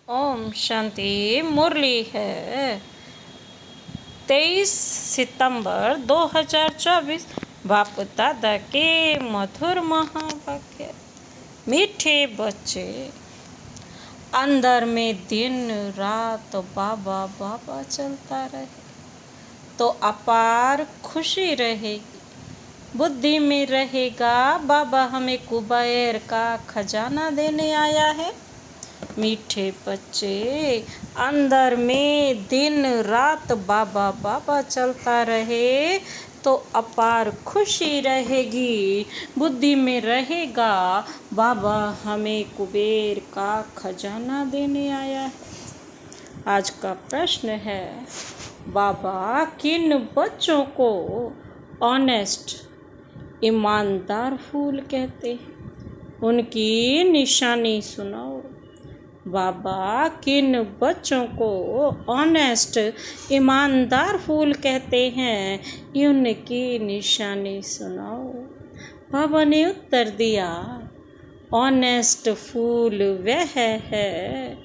ओम शांति। मुरली है 23 सितंबर 2024। बाप दादा के मधुर महावाक्य। मीठे बच्चे, अंदर में दिन रात बाबा बाबा चलता रहे तो अपार खुशी रहेगी। बुद्धि में रहेगा बाबा हमें कुबेर का खजाना देने आया है। मीठे बच्चे, अंदर में दिन रात बाबा बाबा चलता रहे तो अपार खुशी रहेगी। बुद्धि में रहेगा बाबा हमें कुबेर का खजाना देने आया है। आज का प्रश्न है, बाबा किन बच्चों को ऑनेस्ट ईमानदार फूल कहते हैं? उनकी निशानी सुनाओ। बाबा किन बच्चों को ऑनेस्ट ईमानदार फूल कहते हैं, उनकी निशानी सुनाओ। बाबा ने उत्तर दिया, ऑनेस्ट फूल वह है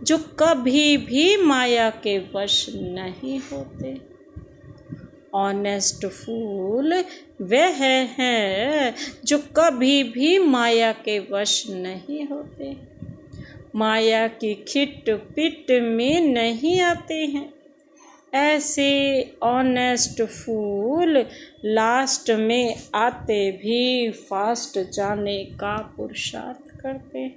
जो कभी भी माया के वश नहीं होते। ऑनेस्ट फूल वह है जो कभी भी माया के वश नहीं होते, माया की खिट पिट में नहीं आते हैं। ऐसे ऑनेस्ट फूल लास्ट में आते भी फास्ट जाने का पुरुषार्थ करते हैं।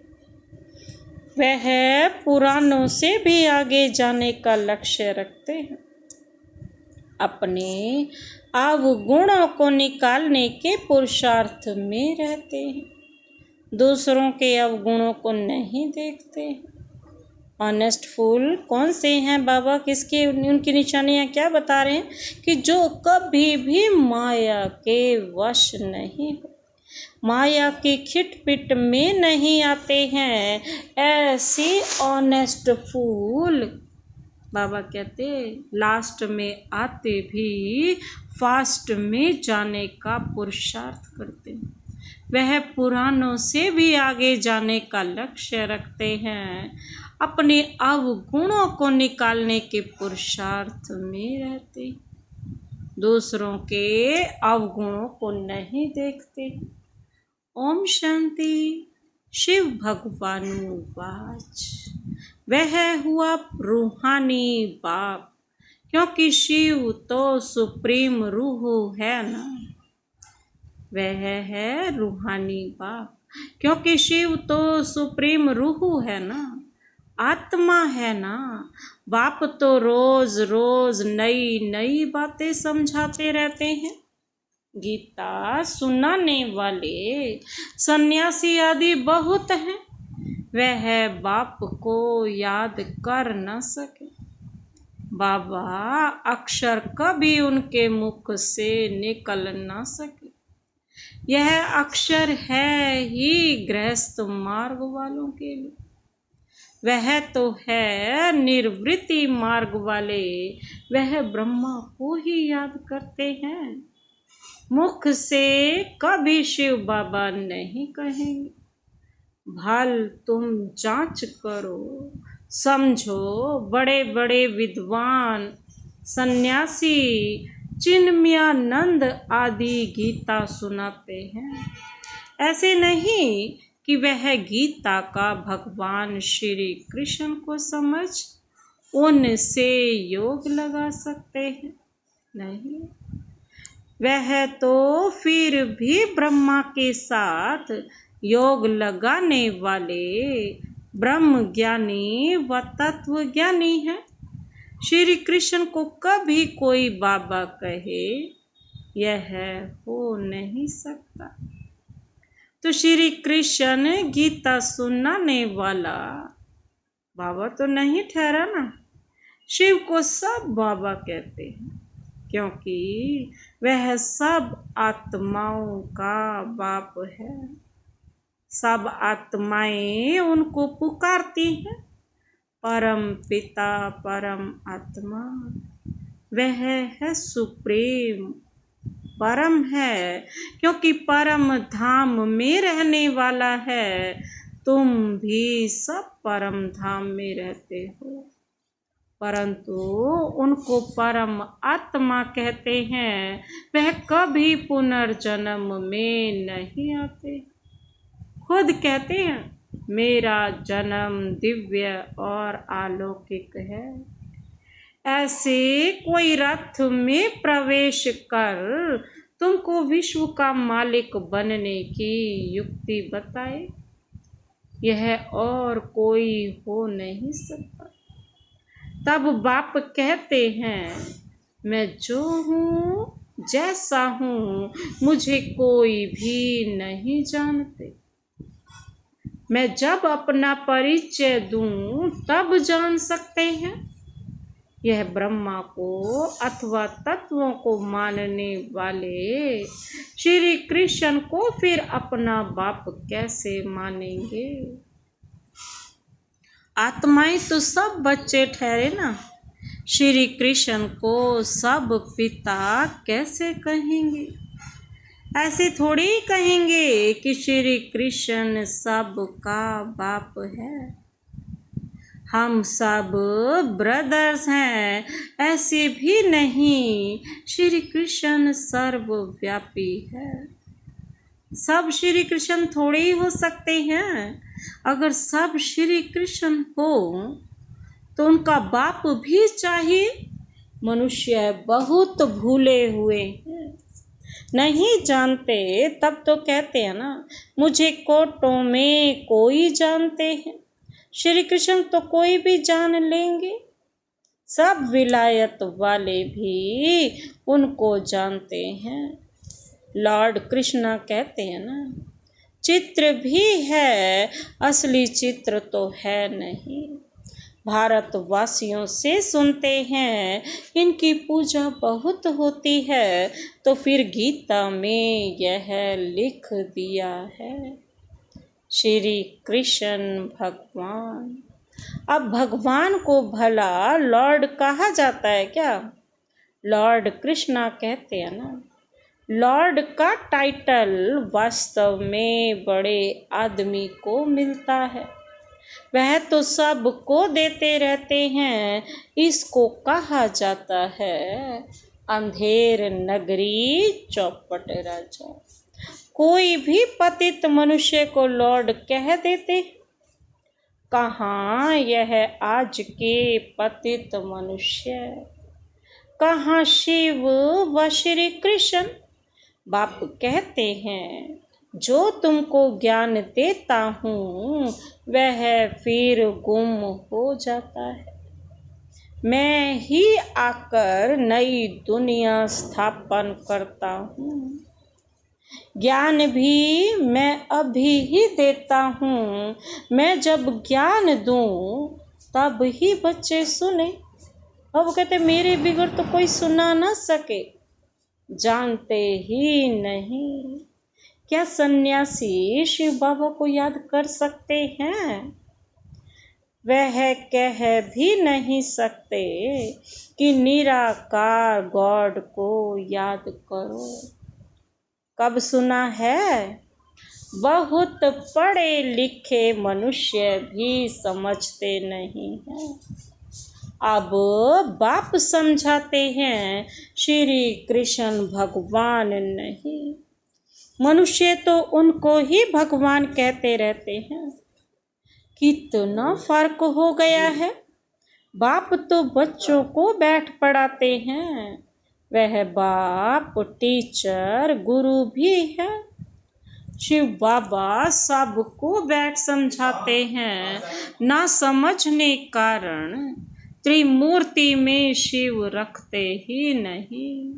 वह पुरानों से भी आगे जाने का लक्ष्य रखते हैं। अपने अवगुणों को निकालने के पुरुषार्थ में रहते हैं, दूसरों के अवगुणों को नहीं देखते। ऑनेस्ट फूल कौन से हैं बाबा? किसकी उनकी निशानियाँ क्या बता रहे हैं? कि जो कभी भी माया के वश नहीं हो, माया की खिटपिट में नहीं आते हैं। ऐसी ऑनेस्ट फूल बाबा कहते लास्ट में आते भी फास्ट में जाने का पुरुषार्थ करते हैं। वह पुरानों से भी आगे जाने का लक्ष्य रखते हैं। अपने अवगुणों को निकालने के पुरुषार्थ में रहते, दूसरों के अवगुणों को नहीं देखते। ओम शांति। शिव भगवानु वाच। वह हुआ रूहानी बाप, क्योंकि शिव तो सुप्रीम रूह है ना। वह है रूहानी बाप, क्योंकि शिव तो सुप्रीम रूह है ना, आत्मा है ना। बाप तो रोज रोज नई नई बातें समझाते रहते हैं। गीता सुनाने वाले सन्यासी आदि बहुत हैं, वह बाप को याद कर न सके। बाबा अक्षर कभी उनके मुख से निकल न सके। यह अक्षर है ही गृहस्थ मार्ग वालों के लिए। वह तो है निर्वृत्ति मार्ग वाले, वह ब्रह्मा को ही याद करते हैं। मुख से कभी शिव बाबा नहीं कहेंगे। भल तुम जांच करो, समझो। बड़े बड़े विद्वान सन्यासी चिन्मयानंद आदि गीता सुनाते हैं। ऐसे नहीं कि वह गीता का भगवान श्री कृष्ण को समझ उनसे योग लगा सकते हैं, नहीं। वह तो फिर भी ब्रह्मा के साथ योग लगाने वाले ब्रह्म ज्ञानी व तत्व ज्ञानी है। श्री कृष्ण को कभी कोई बाबा कहे, यह हो नहीं सकता। तो श्री कृष्ण गीता सुनाने वाला बाबा तो नहीं ठहरा ना। शिव को सब बाबा कहते हैं, क्योंकि वह सब आत्माओं का बाप है। सब आत्माएं उनको पुकारती हैं, परम पिता परम आत्मा। वह है सुप्रीम, परम है, क्योंकि परम धाम में रहने वाला है। तुम भी सब परम धाम में रहते हो, परंतु उनको परम आत्मा कहते हैं, वह कभी पुनर्जन्म में नहीं आते। खुद कहते हैं मेरा जन्म दिव्य और अलौकिक है। ऐसे कोई रथ में प्रवेश कर तुमको विश्व का मालिक बनने की युक्ति बताए, यह और कोई हो नहीं सकता। तब बाप कहते हैं मैं जो हूँ जैसा हूँ मुझे कोई भी नहीं जानते। मैं जब अपना परिचय दूं तब जान सकते हैं। यह ब्रह्मा को अथवा तत्वों को मानने वाले श्री कृष्ण को फिर अपना बाप कैसे मानेंगे? आत्माएं तो सब बच्चे ठहरे ना, श्री कृष्ण को सब पिता कैसे कहेंगे? ऐसे थोड़ी कहेंगे कि श्री कृष्ण सबका बाप है, हम सब ब्रदर्स हैं, ऐसे भी नहीं। श्री कृष्ण सर्वव्यापी है। सब श्री कृष्ण थोड़े ही हो सकते हैं। अगर सब श्री कृष्ण हो तो उनका बाप भी चाहिए। मनुष्य बहुत भूले हुए हैं, नहीं जानते, तब तो कहते हैं ना मुझे कोटों में कोई जानते हैं। श्री कृष्ण तो कोई भी जान लेंगे। सब विलायत वाले भी उनको जानते हैं। लॉर्ड कृष्णा कहते हैं ना चित्र भी है, असली चित्र तो है नहीं। भारतवासियों से सुनते हैं इनकी पूजा बहुत होती है, तो फिर गीता में यह लिख दिया है श्री कृष्ण भगवान। अब भगवान को भला लॉर्ड कहा जाता है क्या? लॉर्ड कृष्णा कहते हैं ना लॉर्ड का टाइटल वास्तव में बड़े आदमी को मिलता है, वह तो सबको देते रहते हैं। इसको कहा जाता है अंधेर नगरी चौपट राजा। कोई भी पतित मनुष्य को लॉर्ड कह देते। कहाँ यह आज के पतित मनुष्य, कहाँ शिव व श्री कृष्ण? बाप कहते हैं जो तुमको ज्ञान देता हूँ वह फिर गुम हो जाता है। मैं ही आकर नई दुनिया स्थापन करता हूँ। ज्ञान भी मैं अभी ही देता हूँ। मैं जब ज्ञान दूँ तब ही बच्चे सुने। अब कहते मेरे बिगड़ तो कोई सुना ना सके, जानते ही नहीं। क्या सन्यासी शिव बाबा को याद कर सकते हैं? वह कह भी नहीं सकते कि निराकार गॉड को याद करो। कब सुना है? बहुत पढ़े लिखे मनुष्य भी समझते नहीं हैं। अब बाप समझाते हैं श्री कृष्ण भगवान नहीं। मनुष्य तो उनको ही भगवान कहते रहते हैं। कितना फर्क हो गया है। बाप तो बच्चों को बैठ पढ़ाते हैं, वह बाप टीचर गुरु भी है। शिव बाबा सबको बैठ समझाते हैं। ना समझने कारण त्रिमूर्ति में शिव रखते ही नहीं,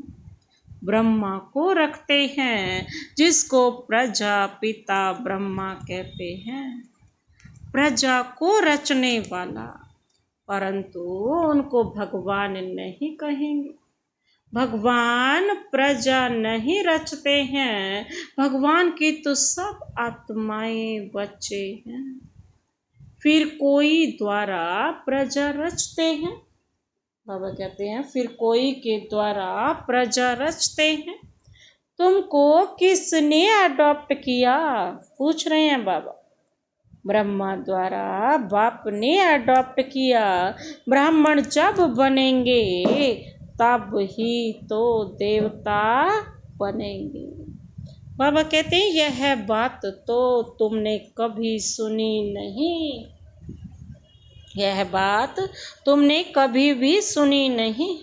ब्रह्मा को रखते हैं, जिसको प्रजापिता ब्रह्मा कहते हैं, प्रजा को रचने वाला। परंतु उनको भगवान नहीं कहेंगे। भगवान प्रजा नहीं रचते हैं। भगवान की तो सब आत्माएं बच्चे हैं। फिर कोई द्वारा प्रजा रचते हैं। बाबा कहते हैं फिर कोई के द्वारा प्रजा रचते हैं। तुमको किसने अडॉप्ट किया? पूछ रहे हैं बाबा। ब्रह्मा द्वारा बाप ने अडॉप्ट किया। ब्राह्मण जब बनेंगे तब ही तो देवता बनेंगे। बाबा कहते हैं यह बात तो तुमने कभी सुनी नहीं, यह बात तुमने कभी भी सुनी नहीं।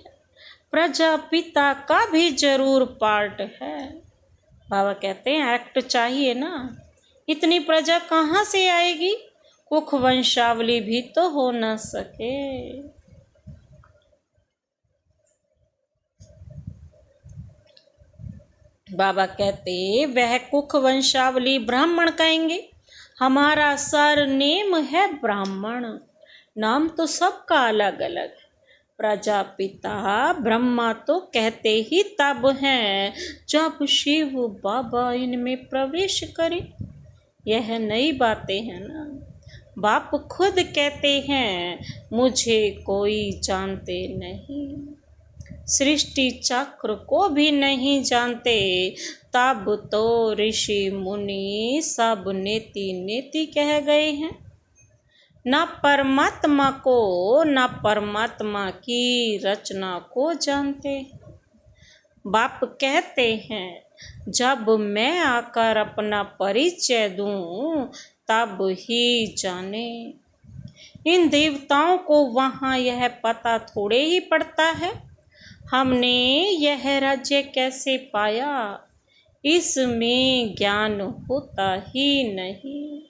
प्रजापिता का भी जरूर पार्ट है। बाबा कहते हैं एक्ट चाहिए ना, इतनी प्रजा कहाँ से आएगी? कुख वंशावली भी तो हो न सके। बाबा कहते वह कुख वंशावली ब्राह्मण कहेंगे। हमारा सरनेम है ब्राह्मण, नाम तो सबका अलग अलग है। प्रजापिता ब्रह्मा तो कहते ही तब हैं जब शिव बाबा इनमें प्रवेश करें। यह नई बातें हैं ना। बाप खुद कहते हैं मुझे कोई जानते नहीं, सृष्टि चक्र को भी नहीं जानते। तब तो ऋषि मुनि सब नेति नेति कह गए हैं। न परमात्मा को न परमात्मा की रचना को जानते। बाप कहते हैं जब मैं आकर अपना परिचय दूं तब ही जाने। इन देवताओं को वहाँ यह पता थोड़े ही पड़ता है हमने यह राज्य कैसे पाया, इसमें ज्ञान होता ही नहीं।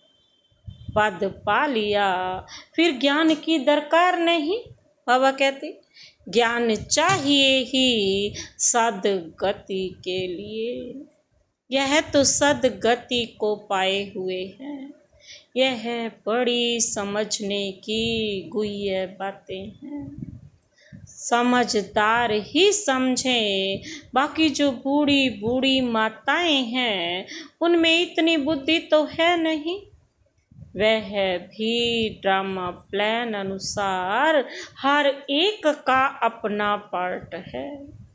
पद पा लिया फिर ज्ञान की दरकार नहीं। बाबा कहते ज्ञान चाहिए ही सदगति के लिए। यह तो सदगति को पाए हुए हैं। यह बड़ी समझने की गुह्य बातें हैं। समझदार ही समझें। बाकी जो बूढ़ी बूढ़ी माताएं हैं उनमें इतनी बुद्धि तो है नहीं। वह भी ड्रामा प्लान अनुसार हर एक का अपना पार्ट है।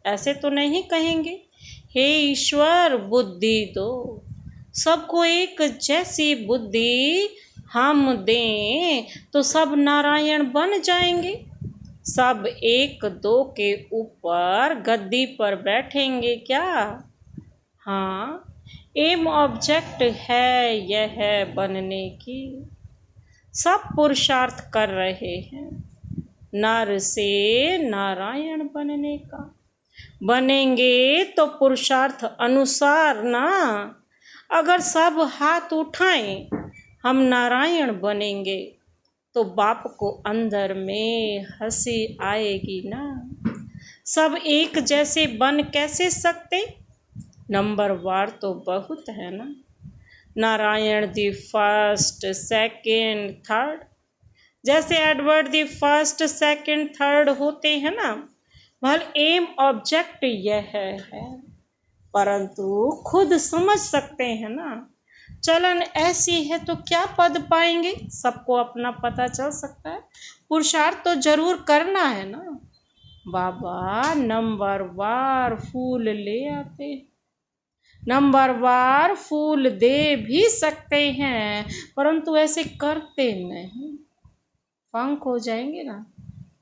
ऐसे तो नहीं कहेंगे हे ईश्वर बुद्धि दो, सबको एक जैसी बुद्धि हम दें तो सब नारायण बन जाएंगे। सब एक दो के ऊपर गद्दी पर बैठेंगे क्या? हाँ, एम ऑब्जेक्ट है यह बनने की। सब पुरुषार्थ कर रहे हैं नर से नारायण बनने का। बनेंगे तो पुरुषार्थ अनुसार ना। अगर सब हाथ उठाएं हम नारायण बनेंगे तो बाप को अंदर में हंसी आएगी ना। सब एक जैसे बन कैसे सकते? नंबर वार तो बहुत है ना। Narayan the first second third, जैसे Edward the first second third होते हैं ना। वह एम ऑब्जेक्ट यह है, परंतु खुद समझ सकते हैं ना। चलन ऐसी है तो क्या पद पाएंगे? सबको अपना पता चल सकता है। पुरुषार्थ तो जरूर करना है ना। बाबा नंबर वार फूल ले आते, नंबर वार फूल दे भी सकते हैं, परंतु ऐसे करते नहीं। पंख हो जाएंगे ना।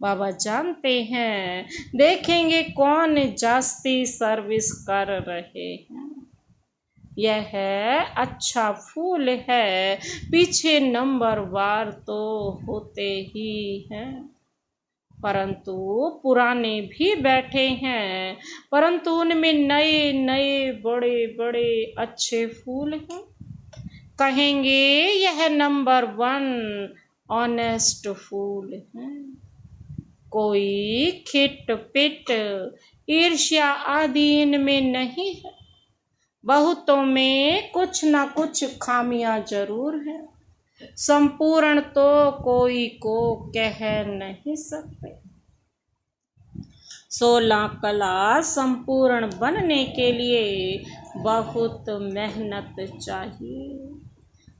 बाबा जानते हैं, देखेंगे कौन जास्ती सर्विस कर रहे हैं। यह अच्छा फूल है, पीछे नंबर वार तो होते ही हैं। परंतु पुराने भी बैठे हैं, परंतु उनमें नए नए बड़े बड़े अच्छे फूल हैं। कहेंगे यह नंबर वन ऑनेस्ट फूल है। कोई खिट पिट ईर्ष्या आदि इनमें नहीं है। बहुतों में कुछ ना कुछ खामियां जरूर है। संपूर्ण तो कोई को कह नहीं सकते। 16 कला संपूर्ण बनने के लिए बहुत मेहनत चाहिए।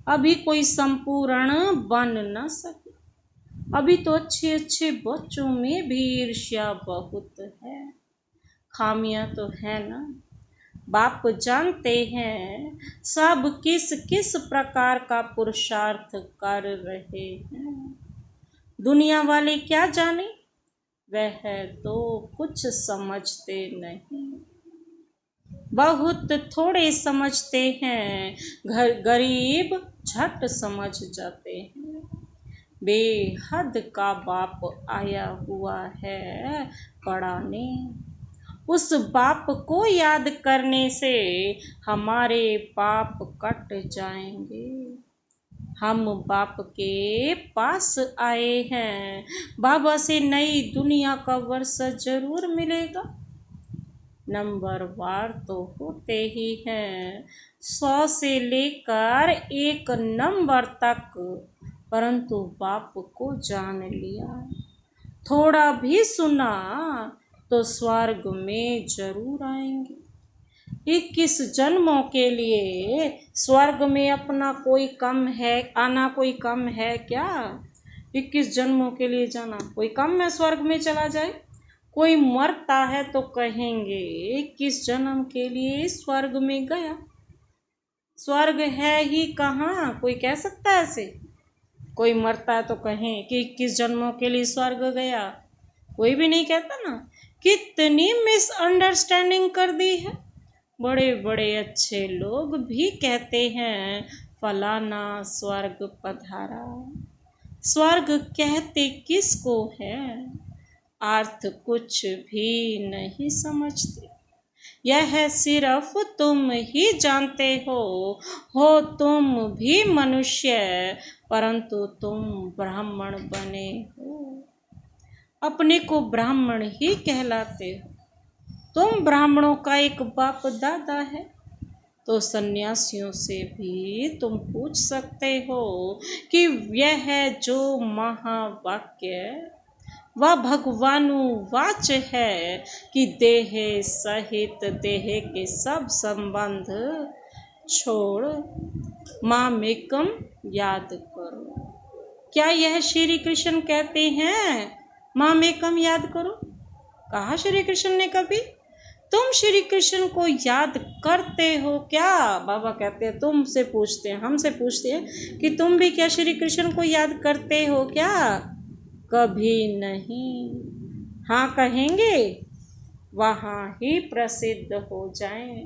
अभी कोई संपूर्ण बन न सके। अभी तो अच्छे अच्छे बच्चों में भी ईर्ष्या बहुत है। खामियां तो है ना। बाप जानते हैं सब किस किस प्रकार का पुरुषार्थ कर रहे हैं। दुनिया वाले क्या जाने, वह तो कुछ समझते नहीं। बहुत थोड़े समझते हैं, गरीब झट समझ जाते हैं। बेहद का बाप आया हुआ है पढ़ाने, उस बाप को याद करने से हमारे पाप कट जाएंगे। हम बाप के पास आए हैं, बाबा से नई दुनिया का वर्षा जरूर मिलेगा। नंबर वार तो होते ही हैं 100 से लेकर 1 नंबर तक, परंतु बाप को जान लिया, थोड़ा भी सुना तो स्वर्ग में जरूर आएंगे। 21 जन्मों के लिए स्वर्ग में अपना कोई कम है, आना कोई कम है क्या? 21 जन्मों के लिए जाना कोई कम है स्वर्ग में चला जाए? कोई मरता है तो कहेंगे 21 जन्म के लिए स्वर्ग में गया। स्वर्ग है ही कहाँ, कोई कह सकता है ऐसे? कोई मरता है तो कहें कि 21 जन्मों के लिए स्वर्ग गया, कोई भी नहीं कहता ना। कितनी मिसअंडरस्टैंडिंग कर दी है। बड़े बड़े अच्छे लोग भी कहते हैं फलाना स्वर्ग पधारा। स्वर्ग कहते किसको है? अर्थ कुछ भी नहीं समझते। यह सिर्फ तुम ही जानते हो तुम भी मनुष्य, परंतु तुम ब्राह्मण बने हो, अपने को ब्राह्मण ही कहलाते हो। तुम ब्राह्मणों का एक बाप दादा है, तो सन्यासियों से भी तुम पूछ सकते हो कि यह जो महावाक्य वह भगवानुवाच है कि देह सहित देह के सब संबंध छोड़ मामेकम याद करो। क्या यह श्री कृष्ण कहते हैं मामेकम याद करो? कहा श्री कृष्ण ने कभी? तुम श्री कृष्ण को याद करते हो क्या? बाबा कहते हैं तुमसे पूछते हैं, हमसे पूछते हैं कि तुम भी क्या श्री कृष्ण को याद करते हो क्या? कभी नहीं। हाँ कहेंगे वहाँ ही प्रसिद्ध हो जाएं।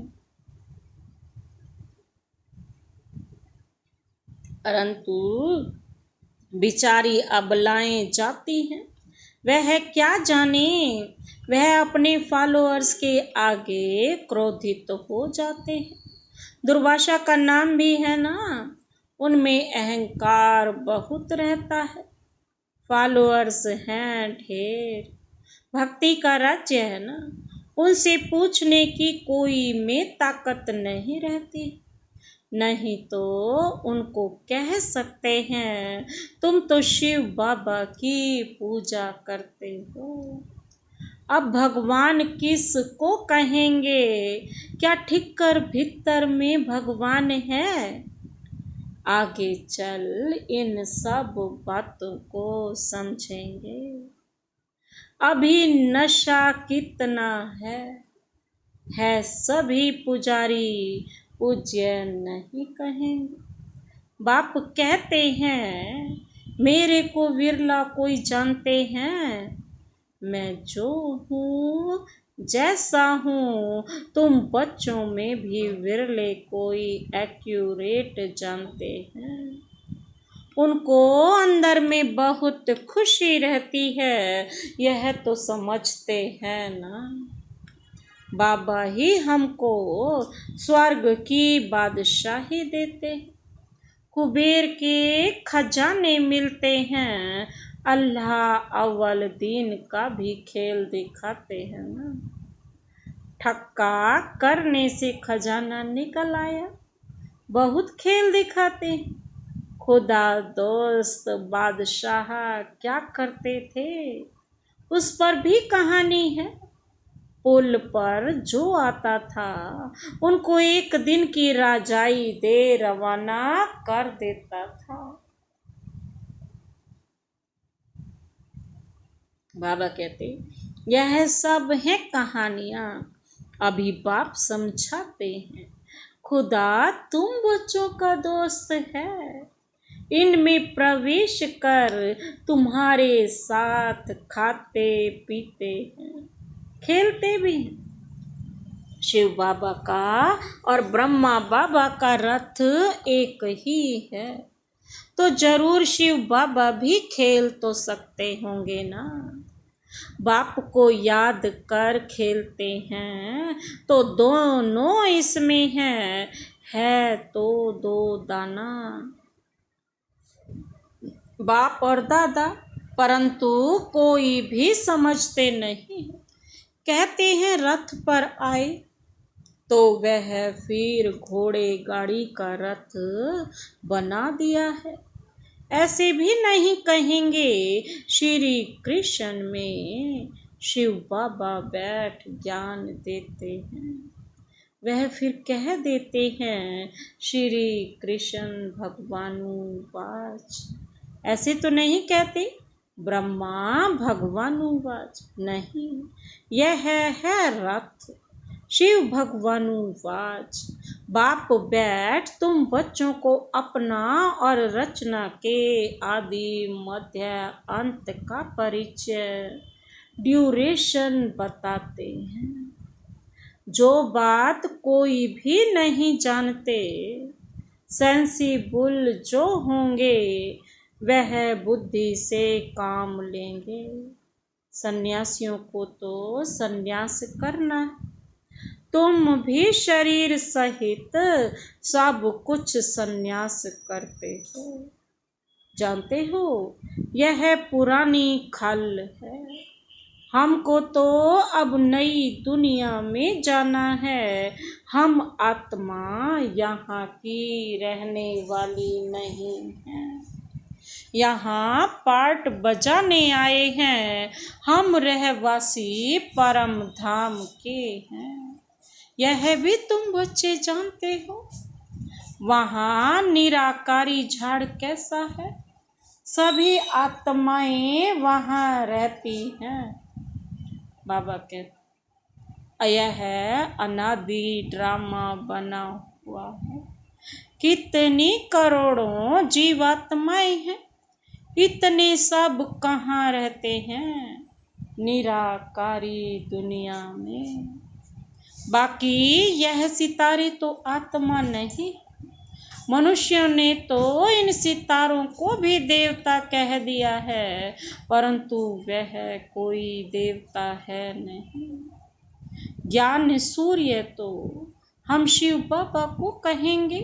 परंतु बिचारी अबलाएं जाती हैं, वह क्या जाने, वह अपने फॉलोअर्स के आगे क्रोधित हो जाते हैं। दुर्वासा का नाम भी है ना, उनमें अहंकार बहुत रहता है। फॉलोअर्स हैं ढेर, भक्ति का राज्य है ना, उनसे पूछने की कोई में ताकत नहीं रहती। नहीं तो उनको कह सकते हैं तुम तो शिव बाबा की पूजा करते हो। अब भगवान किस को कहेंगे? क्या ठिक्कर भीतर में भगवान है? आगे चल इन सब बातों को समझेंगे। अभी नशा कितना है सभी पुजारी पूज्य नहीं कहेंगे। बाप कहते हैं मेरे को विरला कोई जानते हैं, मैं जो हूँ जैसा हूँ, तुम बच्चों में भी विरले कोई एक्यूरेट जानते हैं। उनको अंदर में बहुत खुशी रहती है, यह तो समझते हैं ना। बाबा ही हमको स्वर्ग की बादशाही देते हैं, कुबेर के खजाने मिलते हैं, अल्लाह अव्वल दिन का भी खेल दिखाते हैं ना। ठक्का करने से खजाना निकल आया, बहुत खेल दिखाते हैं। खुदा दोस्त बादशाह क्या करते थे, उस पर भी कहानी है। पुल पर जो आता था उनको एक दिन की राजाई दे रवाना कर देता था। बाबा कहते यह सब है कहानियाँ, अभी बाप समझाते हैं, खुदा तुम बच्चों का दोस्त है, इनमें प्रवेश कर तुम्हारे साथ खाते पीते हैं, खेलते भी हैं। शिव बाबा का और ब्रह्मा बाबा का रथ एक ही है, तो जरूर शिव बाबा भी खेल तो सकते होंगे ना। बाप को याद कर खेलते हैं तो दोनों इसमें है तो दो दाना। बाप और दादा, परंतु कोई भी समझते नहीं। कहते हैं रथ पर आए तो वह फिर घोड़े गाड़ी का रथ बना दिया है। ऐसे भी नहीं कहेंगे श्री कृष्ण में शिव बाबा बैठ ज्ञान देते हैं। वह फिर कह देते हैं श्री कृष्ण भगवानुवाच। ऐसे तो नहीं कहते ब्रह्मा भगवानुवाच, नहीं, यह है रथ। शिव भगवानुवाच, बाप बैठ तुम बच्चों को अपना और रचना के आदि मध्य अंत का परिचय ड्यूरेशन बताते हैं। जो बात कोई भी नहीं जानते, सेंसिबल जो होंगे वह बुद्धि से काम लेंगे। सन्यासियों को तो सन्यास करना, तुम भी शरीर सहित सब कुछ सन्यास करते हो। जानते हो यह पुरानी खल है। हमको तो अब नई दुनिया में जाना है। हम आत्मा यहाँ की रहने वाली नहीं है, यहाँ पार्ट बजाने आए हैं। हम रहवासी परम धाम के हैं, यह भी तुम बच्चे जानते हो। वहाँ निराकारी झाड़ कैसा है, सभी आत्माएं वहाँ रहती हैं। बाबा कहते यह है अनादि ड्रामा बना हुआ है। कितनी करोड़ों जीवात्माएं हैं, इतने सब कहाँ रहते हैं निराकारी दुनिया में। बाकी यह सितारे तो आत्मा नहीं। मनुष्यों ने तो इन सितारों को भी देवता कह दिया है, परंतु वह कोई देवता है नहीं। ज्ञान सूर्य तो हम शिव बाबा को कहेंगे,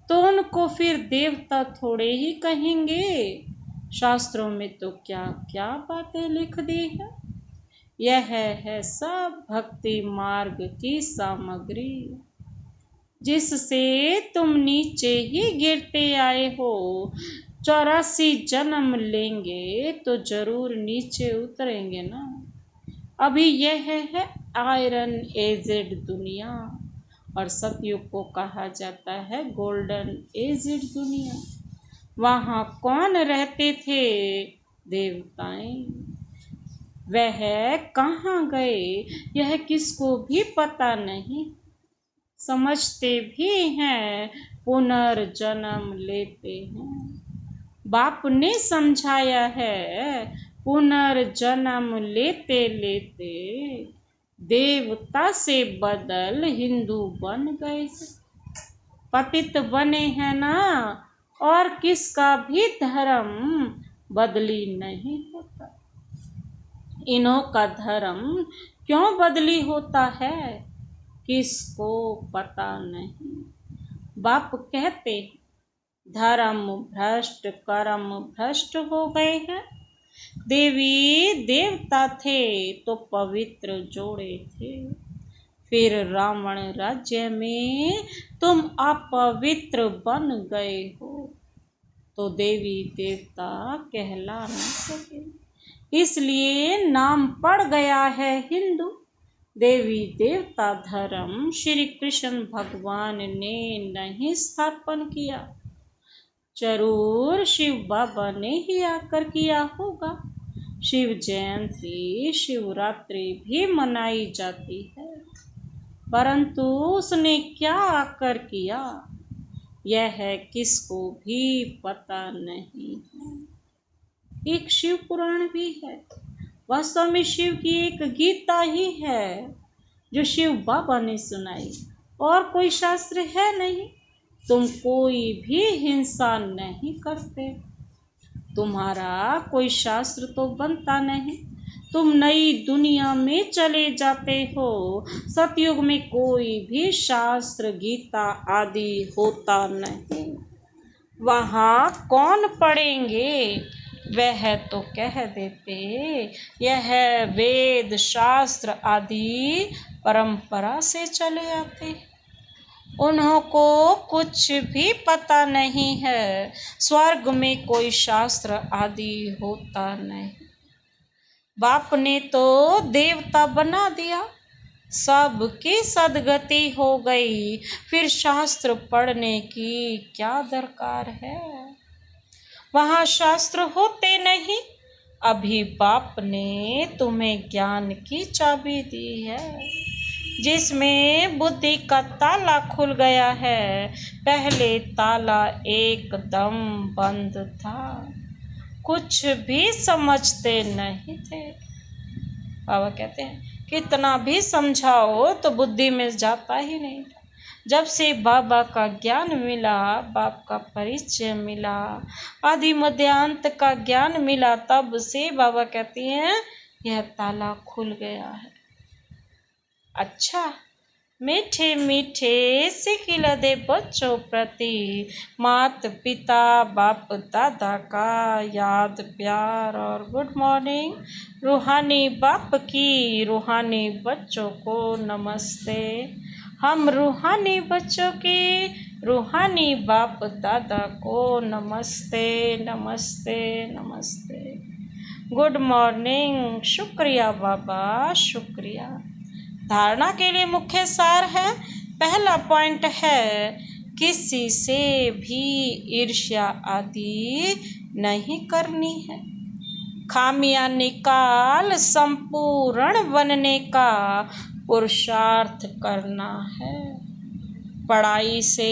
तो उनको फिर देवता थोड़े ही कहेंगे। शास्त्रों में तो क्या क्या बातें लिख दी है। यह है सब भक्ति मार्ग की सामग्री, जिससे तुम नीचे ही गिरते आए हो। 84 जन्म लेंगे तो जरूर नीचे उतरेंगे ना। अभी यह है आयरन एजेड दुनिया, और सतयुग को कहा जाता है गोल्डन एजेड दुनिया। वहाँ कौन रहते थे देवताएं, वह कहाँ गए यह किसको भी पता नहीं। समझते भी हैं पुनर्जन्म लेते हैं। बाप ने समझाया है पुनर्जन्म लेते लेते देवता से बदल हिंदू बन गए। पतित बने हैं ना, और किसका भी धर्म बदली नहीं होता। इन्हों का धर्म क्यों बदली होता है किसको पता नहीं। बाप कहते धर्म भ्रष्ट कर्म भ्रष्ट हो गए हैं। देवी देवता थे तो पवित्र जोड़े थे, फिर रावण राज्य में तुम अपवित्र बन गए हो, तो देवी देवता कहला न सके, इसलिए नाम पड़ गया है हिंदू। देवी देवता धर्म श्री कृष्ण भगवान ने नहीं स्थापन किया, जरूर शिव बाबा ने ही आकर किया होगा। शिव जयंती शिवरात्रि भी मनाई जाती है। परंतु उसने क्या आकर किया यह किसको भी पता नहीं है। एक शिव पुराण भी है, वास्तव में शिव की एक गीता ही है जो शिव बाबा ने सुनाई, और कोई शास्त्र है नहीं। तुम कोई भी हिंसा नहीं करते, तुम्हारा कोई शास्त्र तो बनता नहीं, तुम नई दुनिया में चले जाते हो। सतयुग में कोई भी शास्त्र गीता आदि होता नहीं, वहाँ कौन पढ़ेंगे? वह तो कह देते यह वेद शास्त्र आदि परंपरा से चले आते, उन्हों को कुछ भी पता नहीं है। स्वर्ग में कोई शास्त्र आदि होता नहीं, बाप ने तो देवता बना दिया, सबकी सदगति हो गई, फिर शास्त्र पढ़ने की क्या दरकार है? वहाँ शास्त्र होते नहीं, अभी बाप ने तुम्हें ज्ञान की चाबी दी है, जिसमें बुद्धि का ताला खुल गया है। पहले ताला एकदम बंद था, कुछ भी समझते नहीं थे। बाबा कहते हैं कितना भी समझाओ तो बुद्धि में जाता ही नहीं था। जब से बाबा का ज्ञान मिला, बाप का परिचय मिला, आदि मध्यांत का ज्ञान मिला, तब से बाबा कहते हैं यह ताला खुल गया है। अच्छा, मीठे मीठे सिखिला दे बच्चों प्रति, माता पिता बाप दादा का याद प्यार और गुड मॉर्निंग। रूहानी बाप की रूहानी बच्चों को नमस्ते। हम रूहानी बच्चों की रूहानी बाप दादा को नमस्ते नमस्ते नमस्ते, गुड मॉर्निंग। शुक्रिया बाबा, शुक्रिया। धारणा के लिए मुख्य सार है, पहला पॉइंट है किसी से भी ईर्ष्या आदि नहीं करनी है, खामियां निकाल संपूर्ण बनने का पुरुषार्थ करना है, पढ़ाई से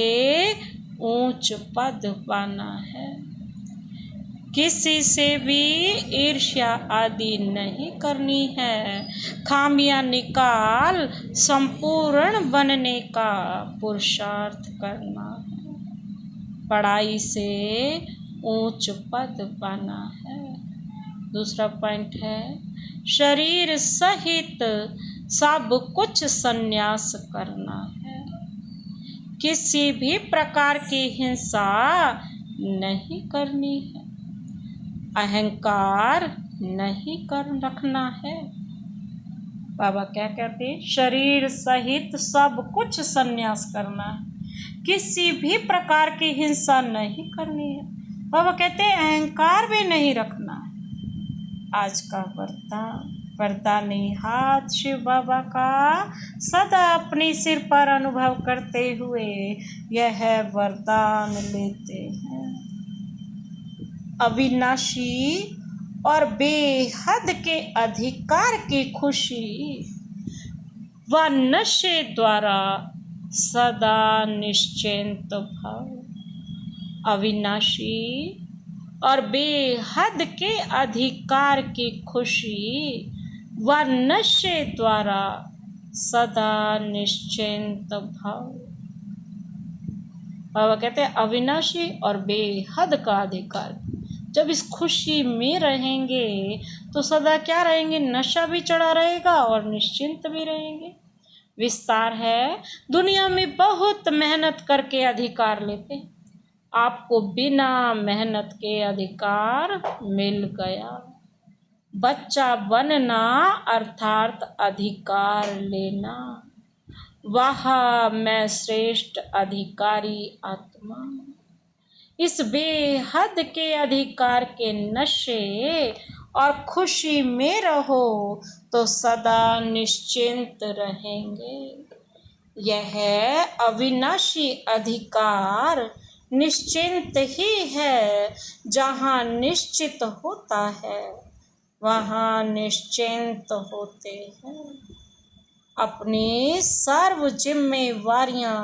ऊंच पद पाना है, किसी से भी ईर्ष्या आदि नहीं करनी है, खामियां निकाल संपूर्ण बनने का पुरुषार्थ करना है, पढ़ाई से ऊंच पद पाना है। दूसरा पॉइंट है शरीर सहित सब कुछ संन्यास करना है, किसी भी प्रकार की हिंसा नहीं करनी है, अहंकार नहीं कर रखना है। बाबा क्या कहते हैं? शरीर सहित सब कुछ संन्यास करना है, किसी भी प्रकार की हिंसा नहीं करनी है। बाबा कहते हैं अहंकार भी नहीं रखना है। आज का वरदानी हाथ शिव बाबा का सदा अपने सिर पर अनुभव करते हुए यह वरदान लेते हैं। अविनाशी और बेहद के अधिकार की खुशी व नशे द्वारा सदा निश्चिंत भाव। अविनाशी और बेहद के अधिकार की खुशी व नशे द्वारा सदा निश्चिंत भाव। बाबा कहते हैं अविनाशी और बेहद का अधिकार, जब इस खुशी में रहेंगे तो सदा क्या रहेंगे? नशा भी चढ़ा रहेगा और निश्चिंत भी रहेंगे। विस्तार है, दुनिया में बहुत मेहनत करके अधिकार लेते हैं, आपको बिना मेहनत के अधिकार मिल गया। बच्चा बनना अर्थात अधिकार लेना, वाह मैं श्रेष्ठ अधिकारी आत्मा। इस बेहद के अधिकार के नशे और खुशी में रहो तो सदा निश्चिंत रहेंगे। यह अविनाशी अधिकार निश्चिंत ही है, जहाँ निश्चित होता है वहाँ निश्चिंत होते हैं। अपनी सर्व जिम्मेवारियां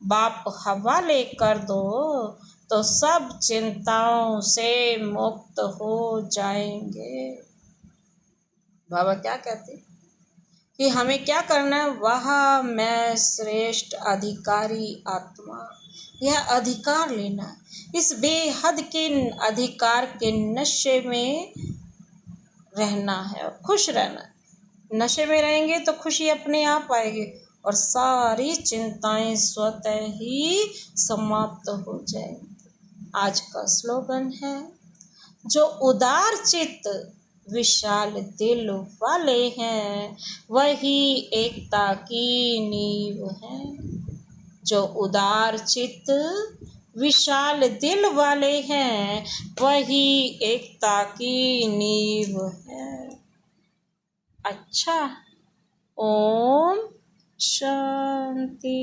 बाप हवाले कर दो तो सब चिंताओं से मुक्त हो जाएंगे। बाबा क्या कहते कि हमें क्या करना है? वह मैं श्रेष्ठ अधिकारी आत्मा, यह अधिकार लेना है। इस बेहद के अधिकार के नशे में रहना है और खुश रहना है। नशे में रहेंगे तो खुशी अपने आप आएगी और सारी चिंताएं स्वतः ही समाप्त हो जाएंगी। आज का स्लोगन है, जो उदार चित्त विशाल दिल वाले हैं वही एकता की नींव है। जो उदार चित्त विशाल दिल वाले हैं वही एकता की नींव है। अच्छा, ओम शांति।